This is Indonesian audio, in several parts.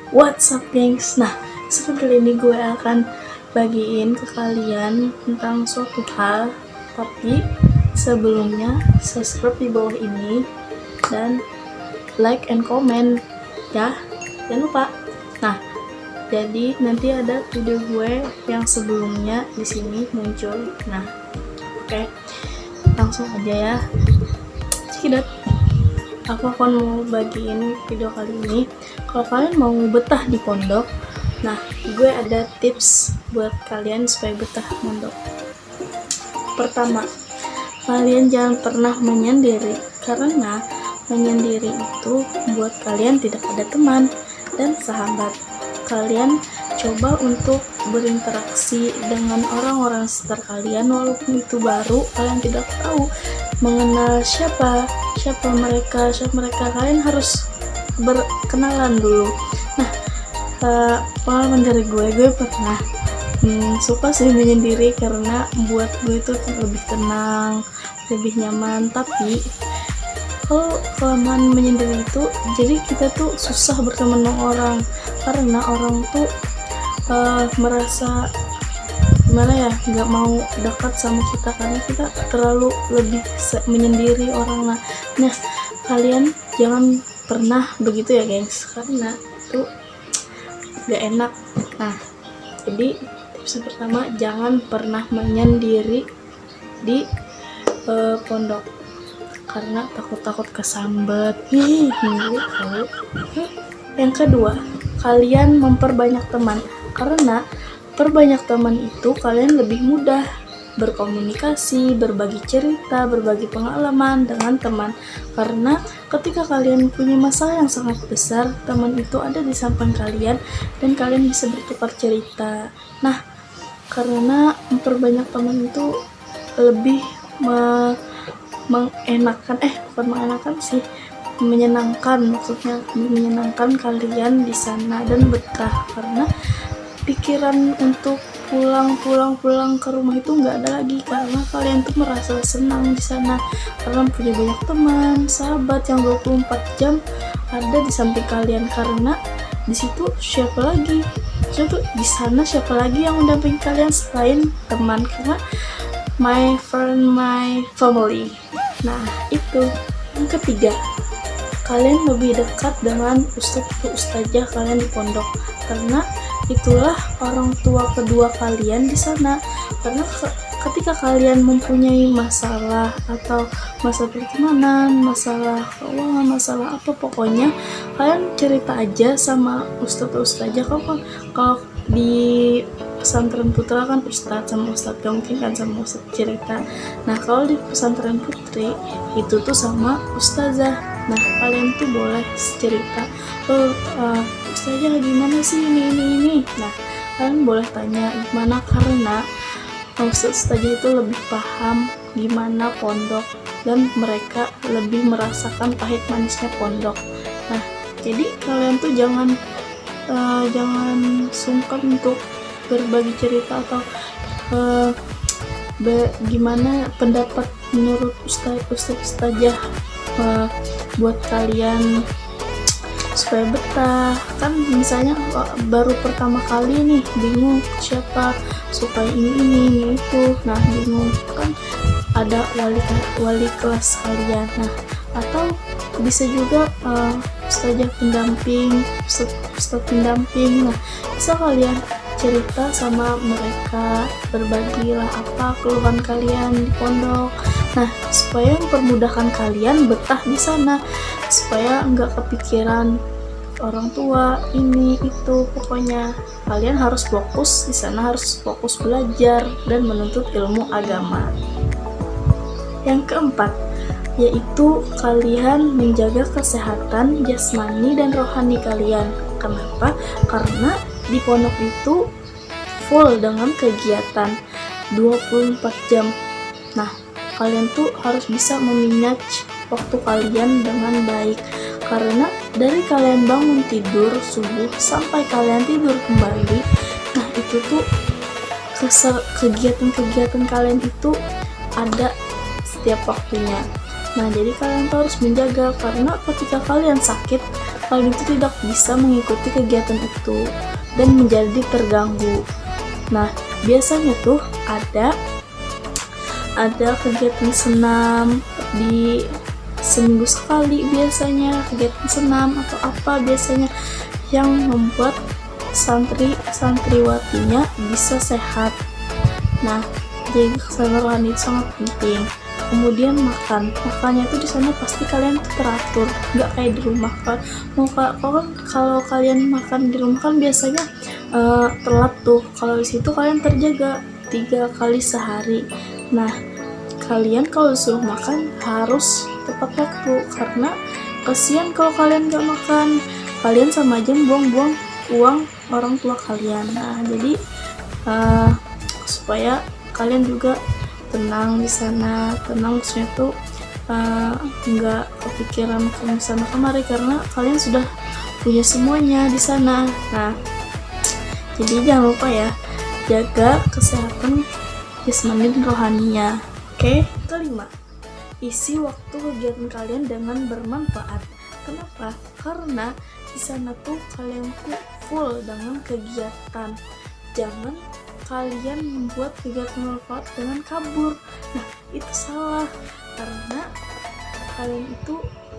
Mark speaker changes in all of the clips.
Speaker 1: What's up gengs? Nah, kali ini gue akan bagiin ke kalian tentang suatu hal. Tapi sebelumnya subscribe di bawah ini dan like and comment ya, jangan lupa. Nah, jadi nanti ada video gue yang sebelumnya di sini muncul. Nah, oke, langsung aja ya. Cikidat. Aku akan mau bagiin video kali ini. Kalau kalian mau betah di pondok, nah gue ada tips buat kalian supaya betah mondok. Pertama, kalian jangan pernah menyendiri, karena menyendiri itu buat kalian tidak ada teman dan sahabat. Kalian coba untuk berinteraksi dengan orang-orang sekitar kalian, walaupun itu baru, kalian tidak tahu mengenal siapa mereka, kalian harus berkenalan dulu. Nah, pengalaman dari gue pernah suka sih menyendiri karena buat gue itu lebih tenang, lebih nyaman. Tapi kalau kelamaan menyendiri itu, jadi kita tuh susah berteman dengan orang, karena orang tuh merasa gimana ya, nggak mau dekat sama kita karena kita terlalu lebih menyendiri orang. Nah, kalian jangan pernah begitu ya gengs, karena itu gak enak. Nah, jadi tips pertama, jangan pernah menyendiri di pondok karena takut kesambet. Yang kedua, kalian memperbanyak teman, karena perbanyak teman itu kalian lebih mudah berkomunikasi, berbagi cerita, berbagi pengalaman dengan teman. Karena ketika kalian punya masalah yang sangat besar, teman itu ada di samping kalian dan kalian bisa bertukar cerita. Nah, karena memperbanyak teman itu lebih menyenangkan kalian di sana dan betah, karena pikiran untuk pulang ke rumah itu nggak ada lagi, karena kalian tuh merasa senang di sana karena punya banyak teman, sahabat yang 24 jam ada di samping kalian. Karena di situ siapa lagi yang mendampingi kalian selain teman, karena my friend, my family. Nah, itu. Yang ketiga, kalian lebih dekat dengan ustazah kalian di pondok, karena itulah orang tua kedua kalian di sana. Karena ketika kalian mempunyai masalah atau masalah pertemanan, masalah keuangan, masalah apa, pokoknya kalian cerita aja sama ustazah. Kalau di pesantren putra kan ustadz sama ustadz, gak mungkin kan sama ustadz cerita. Nah, kalau di pesantren putri itu tuh sama ustazah. Nah, kalian tuh boleh cerita, ustazah gimana sih ini. Nah, kalian boleh tanya gimana, karena ustazah itu lebih paham gimana pondok dan mereka lebih merasakan pahit manisnya pondok. Nah, jadi kalian tuh jangan sungkan untuk berbagi cerita atau gimana pendapat menurut ustazah buat kalian supaya betah. Kan misalnya baru pertama kali nih, bingung siapa supaya ini itu. Nah, bingung kan, ada wali kelas kalian. Nah, atau bisa juga ustazah pendamping, ustaz pendamping. Nah, bisa kalian cerita sama mereka, berbagilah apa keluhan kalian di pondok. Nah, supaya mempermudahkan kalian betah di sana, supaya nggak kepikiran orang tua ini itu. Pokoknya kalian harus fokus di sana, harus fokus belajar dan menuntut ilmu agama. Yang keempat, yaitu kalian menjaga kesehatan jasmani dan rohani kalian. Kenapa? Karena di pondok itu full dengan kegiatan 24 jam. Nah, kalian tuh harus bisa memanage waktu kalian dengan baik, karena dari kalian bangun tidur subuh sampai kalian tidur kembali, nah itu tuh kegiatan kalian itu ada setiap waktunya. Nah, jadi kalian tuh harus menjaga, karena ketika kalian sakit, kalian itu tidak bisa mengikuti kegiatan itu dan menjadi terganggu. Nah, biasanya tuh ada kegiatan senam di seminggu sekali, biasanya kegiatan senam atau apa biasanya yang membuat santriwatinya bisa sehat. Nah, jadi kesehatan itu sangat penting. Kemudian makannya tuh di sana pasti kalian tuh teratur, nggak kayak di rumah kan. Kalau kalian makan di rumah kan biasanya telat tuh. Kalau di situ kalian terjaga 3 kali sehari. Nah, kalian kalau disuruh makan harus tepat waktu, karena kasihan kalau kalian nggak makan, kalian sama aja buang-buang uang orang tua kalian. Nah, jadi supaya kalian juga tenang di sana, maksudnya tuh nggak kepikiran ke sana kemari karena kalian sudah punya semuanya di sana. Nah, jadi jangan lupa ya, jaga kesehatan jasmani dan rohaninya. Oke, kelima, isi waktu kegiatan kalian dengan bermanfaat. Kenapa? Karena di sana tuh kalian tuh full dengan kegiatan. Jangan kalian membuat kegiatan bermanfaat dengan kabur. Nah, itu salah, karena kalian itu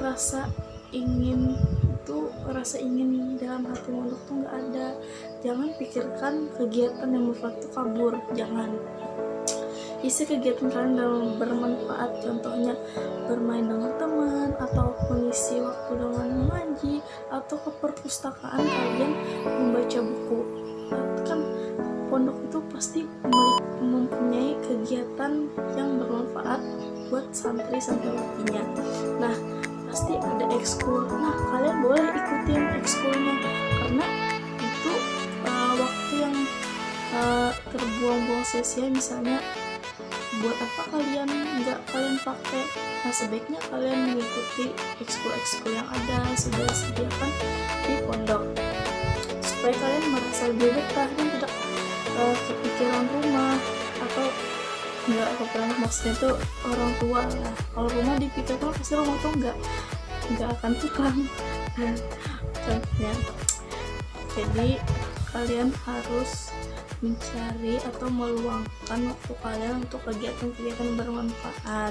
Speaker 1: rasa ingin dalam hati pondok tuh nggak ada. Jangan pikirkan kegiatan yang bermanfaat itu kabur, jangan. Isi kegiatan kalian dalam bermanfaat, contohnya bermain dengan teman, atau mengisi waktu dengan mengaji, atau ke perpustakaan kalian membaca buku. Kan pondok itu pasti mempunyai kegiatan yang bermanfaat buat santriwatinya. Nah, pasti ada ekskul. Nah, kalian boleh ikutin ekskulnya, karena itu waktu yang terbuang-buang sia-sia. Misalnya buat apa kalian pakai. Nah, sebaiknya kalian mengikuti ekskul yang ada sudah disediakan di pondok, supaya kalian merasa lebih betah dan tidak kepikiran rumah atau nggak kepikiran, maksudnya tuh orang tua lah. Kalau rumah dipikirkan pasti rumah tuh nggak akan pulang. Contohnya, jadi kalian harus mencari atau meluangkan waktu kalian untuk kegiatan-kegiatan bermanfaat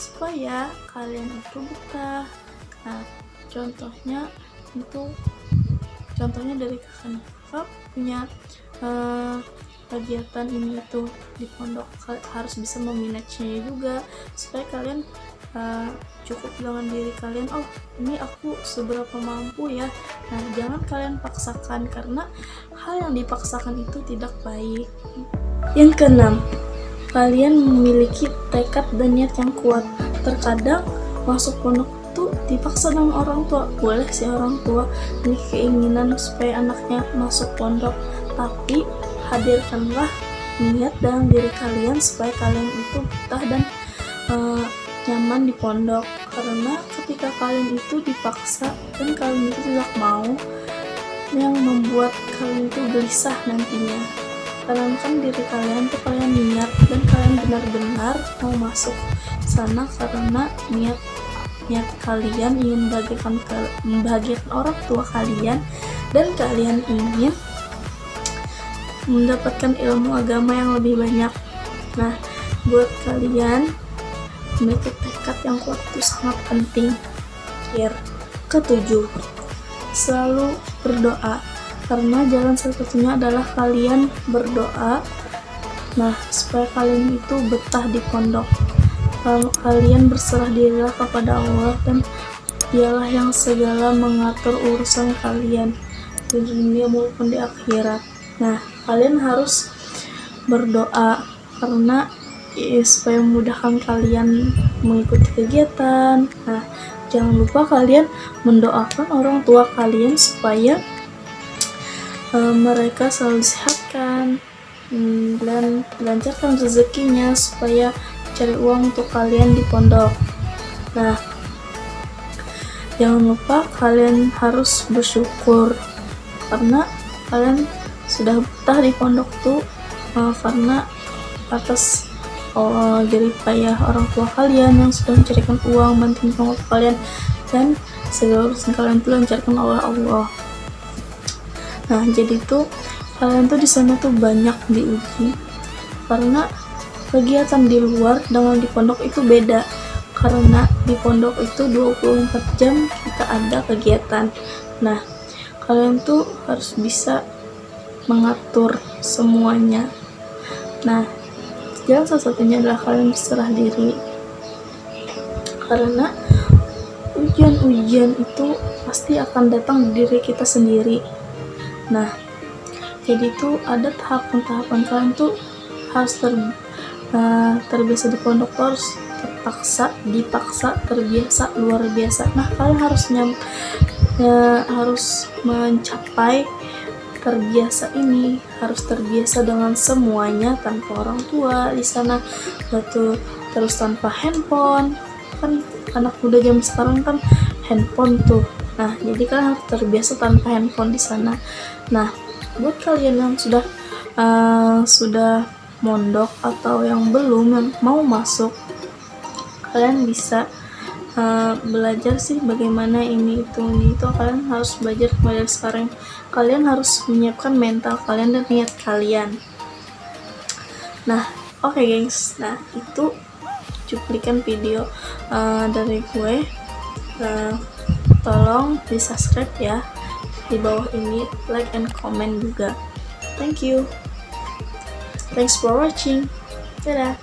Speaker 1: supaya kalian itu betah. Nah, contohnya dari kakak punya kegiatan ini itu di pondok, harus bisa memanagenya juga supaya kalian cukup dengan diri kalian. Oh, ini aku seberapa mampu ya. Nah, jangan kalian paksakan, karena hal yang dipaksakan itu tidak baik. Yang keenam, kalian memiliki tekad dan niat yang kuat. Terkadang masuk pondok itu dipaksa dengan orang tua. Boleh sih orang tua ini keinginan supaya anaknya masuk pondok, tapi hadirkanlah niat dalam diri kalian supaya kalian itu betah dan nyaman di pondok. Karena ketika kalian itu dipaksa dan kalian itu tidak mau, yang membuat kalian itu gelisah nantinya. Tanamkan diri kalian tuh kalian niat dan kalian benar-benar mau masuk sana karena niat kalian ingin membahagiakan orang tua kalian, dan kalian ingin mendapatkan ilmu agama yang lebih banyak. Nah, buat kalian memiliki tekad yang kuat itu sangat penting. Ketujuh, selalu berdoa, karena jalan satu-satunya adalah kalian berdoa. Nah, supaya kalian itu betah di pondok, kalian berserah dirilah kepada Allah, dan Dialah yang segala mengatur urusan kalian di dunia maupun di akhirat. Nah, kalian harus berdoa karena supaya memudahkan kalian mengikuti kegiatan. Nah, jangan lupa kalian mendoakan orang tua kalian supaya mereka selalu disehatkan dan dilancarkan rezekinya supaya cari uang untuk kalian di pondok. Nah, jangan lupa kalian harus bersyukur karena kalian sudah betah di pondok tuh karena atas jerih payah orang tua kalian yang sudah mencarikan uang bantuin orang tua kalian, dan segala urusan kalian tuh lancarkan oleh Allah. Nah, jadi tuh kalian tuh di sana tuh banyak diuji, karena kegiatan di luar dengan di pondok itu beda. Karena di pondok itu 24 jam kita ada kegiatan. Nah, kalian tuh harus bisa mengatur semuanya. Nah, jalan salah satunya adalah kalian berserah diri. Karena ujian-ujian itu pasti akan datang di diri kita sendiri. Nah, jadi tuh ada tahapan-tahapan kalian tuh harus terbiasa di pondok, harus dipaksa terbiasa luar biasa. Nah, kalian harus mencapai terbiasa ini, harus terbiasa dengan semuanya tanpa orang tua di sana, terus tanpa handphone. Kan anak muda zaman sekarang kan handphone tuh. Nah, jadi kalian harus terbiasa tanpa handphone di sana. Nah, buat kalian yang sudah mondok atau yang belum, yang mau masuk, kalian bisa belajar sih bagaimana ini itu. Kalian harus belajar dari sekarang. Kalian harus menyiapkan mental kalian dan niat kalian. Nah, oke guys, nah itu cuplikan video dari gue. Tolong di subscribe ya di bawah ini, like and comment juga. Thank you, thanks for watching, dadah.